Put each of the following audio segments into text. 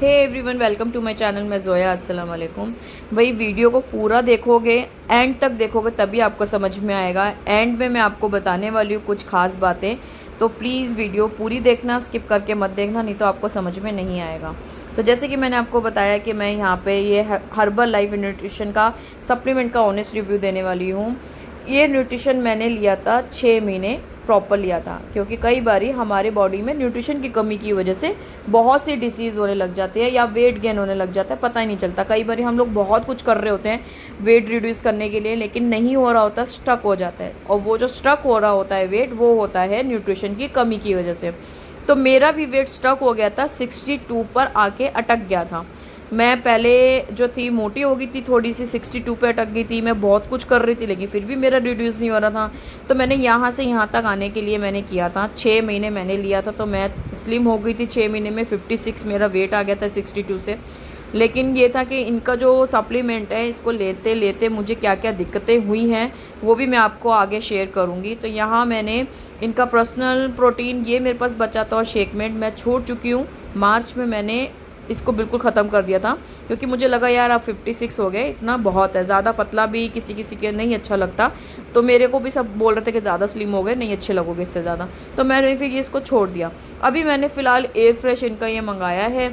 Hey everyone, welcome to my channel. मैं जोया। अस्सलाम वालेकुम। भाई वीडियो को पूरा देखोगे, एंड तक देखोगे तभी आपको समझ में आएगा। एंड में मैं आपको बताने वाली हूँ कुछ खास बातें, तो प्लीज़ वीडियो पूरी देखना, स्किप करके मत देखना, नहीं तो आपको समझ में नहीं आएगा। तो जैसे कि मैंने आपको बताया कि मैं यहाँ पे ये हर्बल लाइफ न्यूट्रिशन का सप्लीमेंट का ऑनेस्ट रिव्यू देने वाली हूँ। ये न्यूट्रिशन मैंने लिया था 6 महीने प्रॉपर लिया था, क्योंकि कई बारी हमारे बॉडी में न्यूट्रिशन की कमी की वजह से बहुत सी डिसीज़ होने लग जाती है या वेट गेन होने लग जाता है, पता ही नहीं चलता। कई बारी हम लोग बहुत कुछ कर रहे होते हैं वेट रिड्यूस करने के लिए, लेकिन नहीं हो रहा होता, स्टक हो जाता है। और वो जो स्टक हो रहा होता है वेट, वो होता है न्यूट्रिशन की कमी की वजह से। तो मेरा भी वेट स्टक हो गया था, 62 पर आके अटक गया था। मैं पहले जो थी मोटी हो गई थी, थोड़ी सी 62 पे अटक गई थी। मैं बहुत कुछ कर रही थी लेकिन फिर भी मेरा रिड्यूस नहीं हो रहा था। तो मैंने यहाँ से यहाँ तक आने के लिए मैंने किया था, 6 महीने मैंने लिया था। तो मैं स्लिम हो गई थी 6 महीने में, 56 मेरा वेट आ गया था 62 से। लेकिन ये था कि इनका जो सप्लीमेंट है, इसको लेते लेते मुझे क्या क्या दिक्कतें हुई हैं वो भी मैं आपको आगे शेयर करूँगी। तो यहाँ मैंने इनका पर्सनल प्रोटीन ये मेरे पास बचा था, और शेकमेट मैं छोड़ चुकी हूँ। मार्च में मैंने इसको बिल्कुल ख़त्म कर दिया था, क्योंकि मुझे लगा यार आप 56 हो गए, इतना बहुत है। ज़्यादा पतला भी किसी किसी के नहीं अच्छा लगता, तो मेरे को भी सब बोल रहे थे कि ज़्यादा स्लिम हो गए, नहीं अच्छे लगोगे इससे ज़्यादा। तो मैंने फिर ये इसको छोड़ दिया। अभी मैंने फ़िलहाल एयर फ्रेश इनका ये मंगाया है,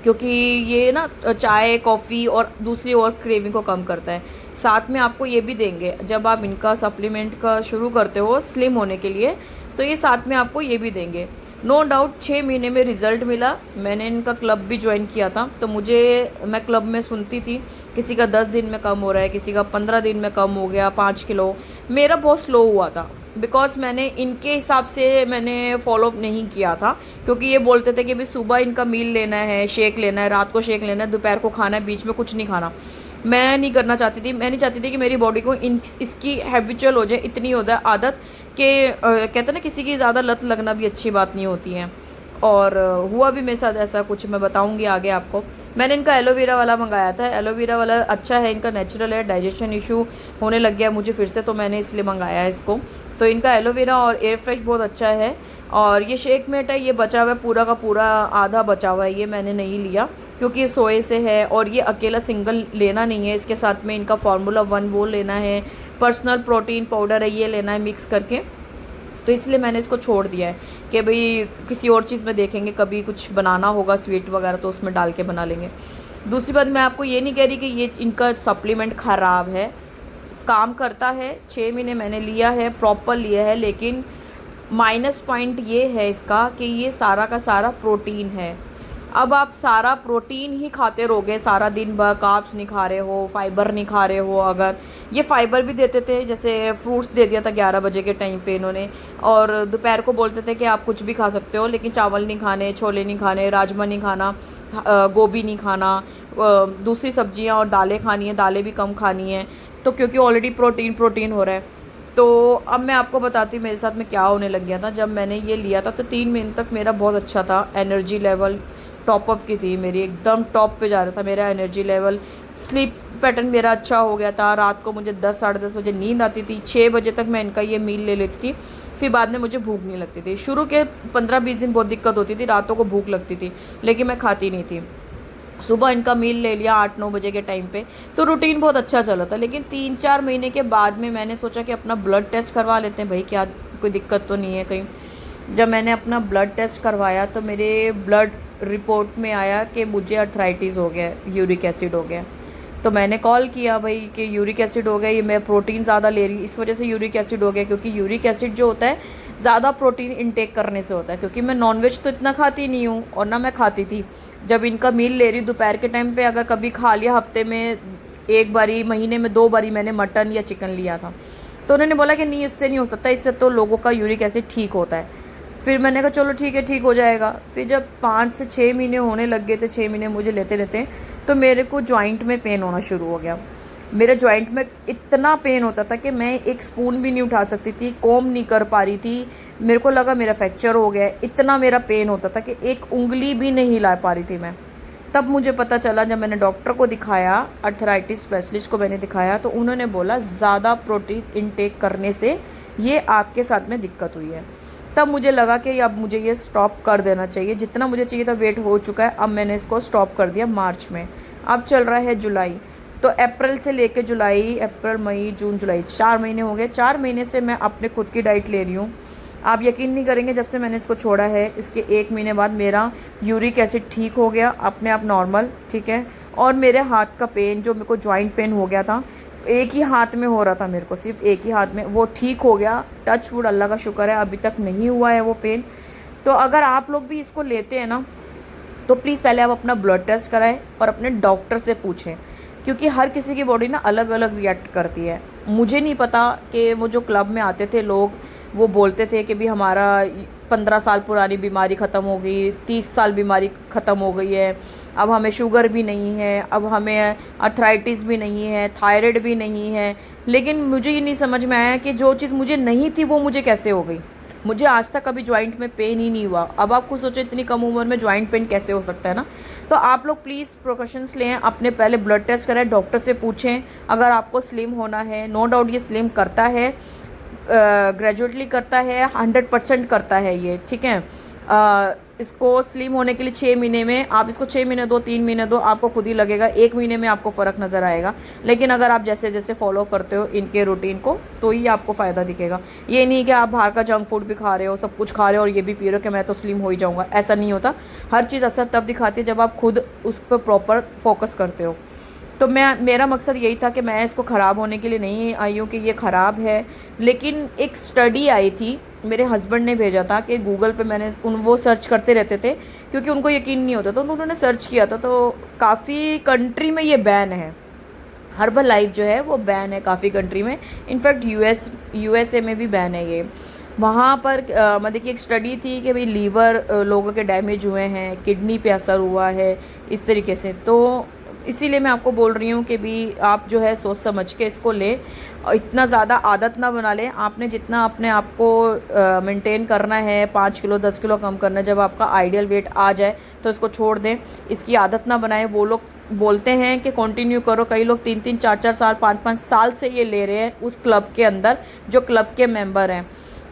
क्योंकि ये ना चाय कॉफ़ी और दूसरी और क्रेविंग को कम करता है। साथ में आपको ये भी देंगे, जब आप इनका सप्लीमेंट का शुरू करते हो स्लिम होने के लिए, तो ये साथ में आपको ये भी देंगे। नो डाउट 6 महीने में रिज़ल्ट मिला। मैंने इनका क्लब भी ज्वाइन किया था, तो मैं क्लब में सुनती थी किसी का 10 दिन में कम हो रहा है, किसी का 15 दिन में कम हो गया 5 किलो। मेरा बहुत स्लो हुआ था, बिकॉज मैंने इनके हिसाब से मैंने फॉलो नहीं किया था, क्योंकि ये बोलते थे कि भाई सुबह इनका मील लेना है, शेक लेना है, रात को शेक लेना है, दोपहर को खाना है, बीच में कुछ नहीं खाना। मैं नहीं करना चाहती थी। मैं नहीं चाहती थी कि मेरी बॉडी को इसकी हैबिचुअल हो जाए, इतनी हो जाए आदत कि कहते हैं ना, किसी की ज़्यादा लत लगना भी अच्छी बात नहीं होती है। और हुआ भी मेरे साथ ऐसा कुछ, मैं बताऊंगी आगे आपको। मैंने इनका एलोवेरा वाला मंगाया था। एलोवेरा वाला अच्छा है, इनका नेचुरल है। डाइजेशन इशू होने लग गया मुझे फिर से, तो मैंने इसलिए मंगाया है इसको। तो इनका एलोवेरा और एयर फ्रेश बहुत अच्छा है। और ये शेकमेट है, ये बचा हुआ है पूरा का पूरा, आधा बचा हुआ है, ये मैंने नहीं लिया क्योंकि ये सोए से है। और ये अकेला सिंगल लेना नहीं है, इसके साथ में इनका फार्मूला 1 वो लेना है, पर्सनल प्रोटीन पाउडर है ये लेना है मिक्स करके। तो इसलिए मैंने इसको छोड़ दिया है कि भाई किसी और चीज़ में देखेंगे, कभी कुछ बनाना होगा स्वीट वगैरह तो उसमें डाल के बना लेंगे। दूसरी बात, मैं आपको ये नहीं कह रही कि ये इनका सप्लीमेंट ख़राब है, काम करता है। 6 महीने मैंने लिया है, प्रॉपर लिया है, लेकिन माइनस पॉइंट ये है इसका कि ये सारा का सारा प्रोटीन है। अब आप सारा प्रोटीन ही खाते रहोगे सारा दिन भर, कार्ब्स नहीं खा रहे हो, फाइबर नहीं खा रहे हो। अगर ये फाइबर भी देते थे, जैसे फ्रूट्स दे दिया था 11 बजे के टाइम पे इन्होंने, और दोपहर को बोलते थे कि आप कुछ भी खा सकते हो, लेकिन चावल नहीं खाने, छोले नहीं खाने, राजमा नहीं खाना, गोभी नहीं खाना, दूसरी सब्जियां और दालें खानी है, दालें भी कम खानी है। तो क्योंकि ऑलरेडी प्रोटीन प्रोटीन हो रहा है। तो अब मैं आपको बताती हूँ मेरे साथ में क्या होने लग गया था। जब मैंने ये लिया था तो 3 महीने तक मेरा बहुत अच्छा था, एनर्जी लेवल टॉपअप की थी मेरी, एकदम टॉप पे जा रहा था मेरा एनर्जी लेवल। स्लीप पैटर्न मेरा अच्छा हो गया था, रात को मुझे 10 साढ़े 10 बजे नींद आती थी। 6 बजे तक मैं इनका ये मील ले लेती थी, फिर बाद में मुझे भूख नहीं लगती थी। शुरू के 15-20 दिन बहुत दिक्कत होती थी, रातों को भूख लगती थी, लेकिन मैं खाती नहीं थी। सुबह इनका मील ले लिया 8-9 बजे के टाइम पे, तो रूटीन बहुत अच्छा चला था। लेकिन 3-4 महीने के बाद में मैंने सोचा कि अपना ब्लड टेस्ट करवा लेते हैं, भाई क्या कोई दिक्कत तो नहीं है कहीं। जब मैंने अपना ब्लड टेस्ट करवाया तो मेरे ब्लड रिपोर्ट में आया कि मुझे अर्थराइटिस हो गया, यूरिक एसिड हो गया। तो मैंने कॉल किया भाई कि यूरिक एसिड हो गया, ये मैं प्रोटीन ज़्यादा ले रही, इस वजह से यूरिक एसिड हो गया। क्योंकि यूरिक एसिड जो होता है ज़्यादा प्रोटीन इनटेक करने से होता है, क्योंकि मैं नॉनवेज तो इतना खाती नहीं हूँ, और ना मैं खाती थी। जब इनका मील ले रही दोपहर के टाइम पे, अगर कभी खा लिया हफ्ते में 1 बारी, महीने में 2 बारी मैंने मटन या चिकन लिया था, तो उन्होंने बोला कि नहीं इससे नहीं हो सकता, इससे तो लोगों का यूरिक एसिड ठीक होता है। फिर मैंने कहा चलो ठीक है, ठीक हो जाएगा। फिर जब 5 से 6 महीने होने लग गए थे, 6 महीने मुझे लेते लेते, तो मेरे को जॉइंट में पेन होना शुरू हो गया। मेरे जॉइंट में इतना पेन होता था कि मैं एक स्पून भी नहीं उठा सकती थी, कॉम नहीं कर पा रही थी। मेरे को लगा मेरा फ्रैक्चर हो गया, इतना मेरा पेन होता था कि एक उंगली भी नहीं हिला पा रही थी मैं। तब मुझे पता चला, जब मैंने डॉक्टर को दिखाया, अर्थराइटिस स्पेशलिस्ट को मैंने दिखाया, तो उन्होंने बोला ज़्यादा प्रोटीन इनटेक करने से ये आपके साथ में दिक्कत हुई है। तब मुझे लगा कि अब मुझे ये स्टॉप कर देना चाहिए। जितना मुझे चाहिए था वेट हो चुका है, अब मैंने इसको स्टॉप कर दिया मार्च में। अब चल रहा है जुलाई, तो अप्रैल से लेके जुलाई, अप्रैल मई जून जुलाई, 4 महीने हो गए। 4 महीने से मैं अपने खुद की डाइट ले रही हूँ। आप यकीन नहीं करेंगे, जब से मैंने इसको छोड़ा है इसके 1 महीने बाद मेरा यूरिक एसिड ठीक हो गया अपने आप नॉर्मल, ठीक है। और मेरे हाथ का पेन, जो मेरे को जॉइंट पेन हो गया था, एक ही हाथ में हो रहा था मेरे को, सिर्फ एक ही हाथ में, वो ठीक हो गया। टच वुड, अल्लाह का शुक्र है अभी तक नहीं हुआ है वो पेन। तो अगर आप लोग भी इसको लेते हैं ना, तो प्लीज़ पहले आप अपना ब्लड टेस्ट कराएं और अपने डॉक्टर से पूछें, क्योंकि हर किसी की बॉडी ना अलग अलग रिएक्ट करती है। मुझे नहीं पता कि वो जो क्लब में आते थे लोग, वो बोलते थे कि भी हमारा 15 साल पुरानी बीमारी ख़त्म हो गई, 30 साल बीमारी ख़त्म हो गई है, अब हमें शुगर भी नहीं है, अब हमें अर्थराइटिस भी नहीं है, थायराइड भी नहीं है। लेकिन मुझे ये नहीं समझ में आया कि जो चीज़ मुझे नहीं थी वो मुझे कैसे हो गई। मुझे आज तक कभी जॉइंट में पेन ही नहीं हुआ। अब आप खुद सोचो इतनी कम उम्र में जॉइंट पेन कैसे हो सकता है ना। तो आप लोग प्लीज़ प्रिकॉशंस लें, अपने पहले ब्लड टेस्ट करें, डॉक्टर से पूछें। अगर आपको स्लिम होना है, नो डाउट ये स्लिम करता है, ग्रेजुएटली करता है, 100% करता है ये, ठीक है। इसको स्लिम होने के लिए 6 महीने में, आप इसको 6 महीने दो, 3 महीने दो, आपको खुद ही लगेगा 1 महीने में आपको फ़र्क नज़र आएगा। लेकिन अगर आप जैसे जैसे फॉलो करते हो इनके रूटीन को, तो ही आपको फ़ायदा दिखेगा। ये नहीं कि आप बाहर का जंक फूड भी खा रहे हो, सब कुछ खा रहे हो और ये भी पी रहे हो कि मैं तो स्लिम हो ही जाऊँगा, ऐसा नहीं होता। हर चीज़ असर तब दिखाती है जब आप खुद उस पर प्रॉपर फोकस करते हो। तो मेरा मकसद यही था कि मैं इसको ख़राब होने के लिए नहीं आई हूँ कि ये ख़राब है। लेकिन एक स्टडी आई थी, मेरे हस्बैंड ने भेजा था कि गूगल पे, मैंने वो सर्च करते रहते थे क्योंकि उनको यकीन नहीं होता, तो उन्होंने सर्च किया था। तो काफ़ी कंट्री में ये बैन है, हर्बल लाइफ जो है वो बैन है काफ़ी कंट्री में। इनफैक्ट यूएसए में भी बैन है ये। वहाँ पर मतलब कि एक स्टडी थी कि भाई लीवर लोगों के डैमेज हुए हैं, किडनी पे असर हुआ है इस तरीके से। तो इसीलिए मैं आपको बोल रही हूँ कि भी आप जो है सोच समझ के इसको लें, और इतना ज़्यादा आदत ना बना लें। आपने जितना अपने आप को मेंटेन करना है, 5 किलो 10 किलो कम करना है, जब आपका आइडियल वेट आ जाए तो इसको छोड़ दें, इसकी आदत ना बनाएं। वो लोग बोलते हैं कि कंटिन्यू करो, कई लोग 3-3 4-4 साल 5-5 साल से ये ले रहे हैं उस क्लब के अंदर, जो क्लब के मेंबर हैं।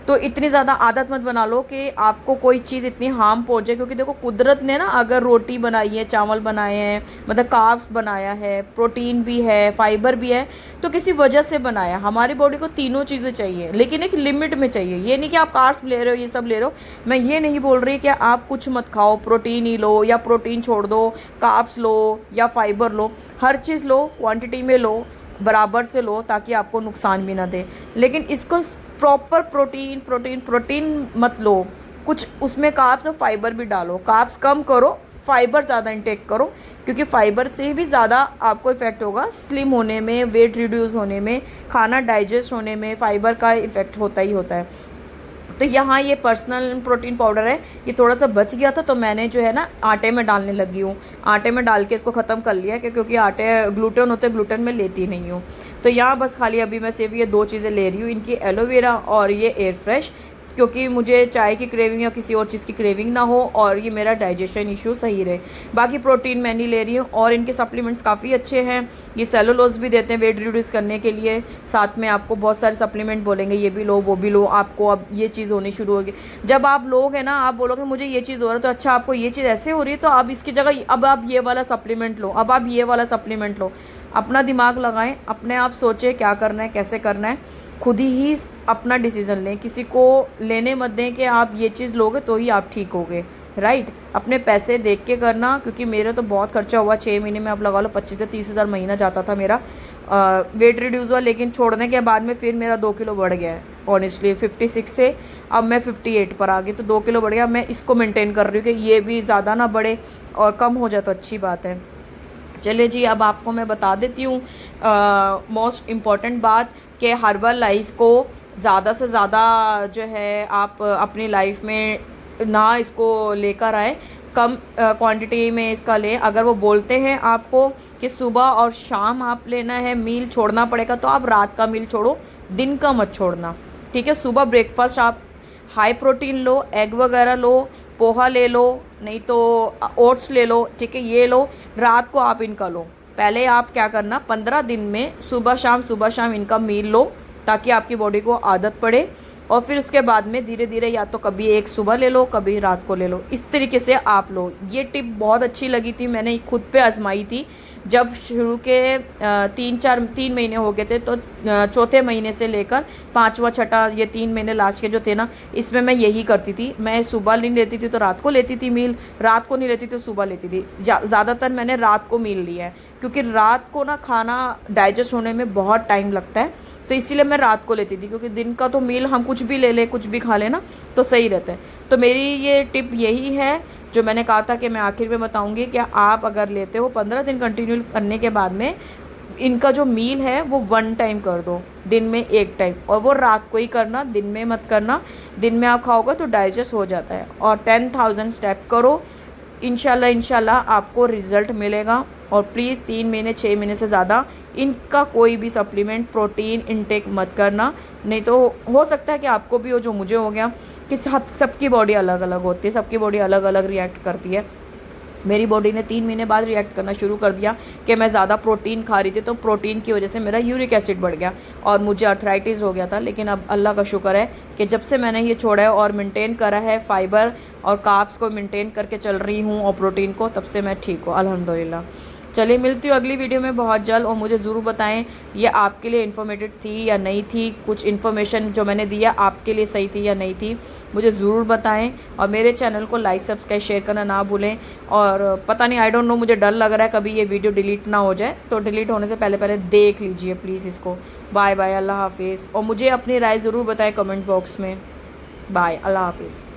तो इतनी ज़्यादा आदत मत बना लो कि आपको कोई चीज़ इतनी हार्म पहुँचे, क्योंकि देखो कुदरत ने ना अगर रोटी बनाई है, चावल बनाए हैं, मतलब कार्ब्स बनाया है, प्रोटीन भी है, फाइबर भी है, तो किसी वजह से बनाया। हमारी बॉडी को तीनों चीज़ें चाहिए, लेकिन एक लिमिट में चाहिए। ये नहीं कि आप कार्ब्स ले रहे हो, ये सब ले रहे हो। मैं ये नहीं बोल रही कि आप कुछ मत खाओ, प्रोटीन ही लो या प्रोटीन छोड़ दो, कार्ब्स लो या फाइबर लो, हर चीज़ लो, क्वान्टिटी में लो, बराबर से लो, ताकि आपको नुकसान भी ना दे। लेकिन इसको प्रॉपर प्रोटीन मत लो, कुछ उसमें कार्ब्स और फाइबर भी डालो। कार्ब्स कम करो, फाइबर ज़्यादा इंटेक करो, क्योंकि फाइबर से भी ज़्यादा आपको इफेक्ट होगा स्लिम होने में, वेट रिड्यूस होने में, खाना डाइजेस्ट होने में फाइबर का इफेक्ट होता ही होता है। तो यहाँ ये पर्सनल प्रोटीन पाउडर है, ये थोड़ा सा बच गया था, तो मैंने जो है ना आटे में डालने लगी हूँ। आटे में डाल के इसको ख़त्म कर लिया, क्योंकि आटे ग्लूटेन होते, ग्लूटेन में लेती नहीं हूँ। तो यहाँ बस खाली अभी मैं सिर्फ ये 2 चीज़ें ले रही हूँ, इनकी एलोवेरा और ये एयर फ्रेश, क्योंकि मुझे चाय की क्रेविंग या किसी और चीज़ की क्रेविंग ना हो और ये मेरा डाइजेशन इशू सही रहे। बाकी प्रोटीन मैं नहीं ले रही हूँ। और इनके सप्लीमेंट्स काफ़ी अच्छे हैं, ये सेलुलोज भी देते हैं वेट रिड्यूस करने के लिए। साथ में आपको बहुत सारे सप्लीमेंट बोलेंगे ये भी लो वो भी लो, आपको अब ये चीज़ होनी शुरू होगी। जब आप लोग हैं ना, आप बोलोगे मुझे ये चीज़ हो रहा है, तो अच्छा आपको ये चीज़ ऐसे हो रही है, तो आप इसकी जगह अब आप ये वाला सप्लीमेंट लो, अब आप ये वाला सप्लीमेंट लो। अपना दिमाग लगाएं, अपने आप सोचें क्या करना है, कैसे करना है, खुद ही अपना डिसीज़न लें। किसी को लेने मत दें कि आप ये चीज़ लोगे तो ही आप ठीक होगे, राइट। अपने पैसे देख के करना, क्योंकि मेरा तो बहुत खर्चा हुआ 6 महीने में। आप लगा लो 25 से 30 हज़ार महीना जाता था मेरा। वेट रिड्यूस हुआ, लेकिन छोड़ने के बाद में फिर मेरा 2 किलो बढ़ गया है ऑनेस्टली। 56 से अब मैं 58 पर आ गई, तो 2 किलो बढ़ गया। मैं इसको मेंटेन कर रही हूँ कि ये भी ज़्यादा ना बढ़े, और कम हो जाए तो अच्छी बात है। चलिए जी, अब आपको मैं बता देती हूँ मोस्ट इम्पॉर्टेंट बात, कि हर्बल लाइफ को ज़्यादा से ज़्यादा जो है आप अपनी लाइफ में ना इसको लेकर आए, कम क्वांटिटी में इसका लें। अगर वो बोलते हैं आपको कि सुबह और शाम आप लेना है, मील छोड़ना पड़ेगा, तो आप रात का मील छोड़ो, दिन का मत छोड़ना, ठीक है। सुबह ब्रेकफास्ट आप हाई प्रोटीन लो, एग वगैरह लो, पोहा ले लो, नहीं तो ओट्स ले लो, ठीक है, ये लो। रात को आप इनका लो। पहले आप क्या करना, 15 दिन में सुबह शाम इनका मील लो, ताकि आपकी बॉडी को आदत पड़े। और फिर उसके बाद में धीरे धीरे या तो कभी एक सुबह ले लो, कभी रात को ले लो, इस तरीके से आप लो। ये टिप बहुत अच्छी लगी थी, मैंने खुद पे आजमाई थी। जब शुरू के 3 महीने हो गए थे, तो चौथे महीने से लेकर पाँचवा छठा, ये 3 महीने लास्ट के जो थे ना, इसमें मैं यही करती थी। मैं सुबह नहीं लेती थी तो रात को लेती थी मील, रात को नहीं लेती तो सुबह लेती थी। ज़्यादातर मैंने रात को मील लिया है, क्योंकि रात को ना खाना डाइजेस्ट होने में बहुत टाइम लगता है, तो इसीलिए मैं रात को लेती थी। क्योंकि दिन का तो मील हम कुछ भी ले लें, कुछ भी खा लें ना, तो सही रहता है। तो मेरी ये टिप यही है जो मैंने कहा था कि मैं आखिर में बताऊंगी कि आप अगर लेते हो 15 दिन कंटिन्यू करने के बाद में इनका जो मील है वो 1 टाइम कर दो, दिन में 1 टाइम, और वो रात को ही करना, दिन में मत करना। दिन में आप खाओगे तो डाइजेस्ट हो जाता है। और 10,000 स्टेप करो, इंशाल्लाह आपको रिज़ल्ट मिलेगा। और प्लीज़ 3 महीने 6 महीने से ज़्यादा इनका कोई भी सप्लीमेंट प्रोटीन इनटेक मत करना, नहीं तो हो सकता है कि आपको भी हो जो मुझे हो गया, कि सबकी बॉडी अलग अलग होती है, सबकी बॉडी अलग अलग रिएक्ट करती है। मेरी बॉडी ने 3 महीने बाद रिएक्ट करना शुरू कर दिया कि मैं ज़्यादा प्रोटीन खा रही थी, तो प्रोटीन की वजह से मेरा यूरिक एसिड बढ़ गया और मुझे अर्थराइटिस हो गया था। लेकिन अब अल्लाह का शुक्र है कि जब से मैंने ये छोड़ा है और मेंटेन करा है फाइबर और कार्ब्स को मेंटेन करके चल रही हूँ और प्रोटीन को, तब से मैं ठीक हूँ अल्हम्दुलिल्लाह। चलिए मिलती हूँ अगली वीडियो में बहुत जल्द, और मुझे ज़रूर बताएं ये आपके लिए इन्फॉर्मेटिव थी या नहीं थी, कुछ इन्फॉर्मेशन जो मैंने दिया आपके लिए सही थी या नहीं थी, मुझे ज़रूर बताएं। और मेरे चैनल को लाइक सब्सक्राइब शेयर करना ना भूलें। और पता नहीं, आई डोंट नो, मुझे डर लग रहा है कभी ये वीडियो डिलीट ना हो जाए, तो डिलीट होने से पहले पहले देख लीजिए प्लीज़ इसको। बाय बाय, अल्लाह हाफिज़। और मुझे अपनी राय ज़रूर बताएं कमेंट बॉक्स में। बाय, अल्लाह हाफिज़।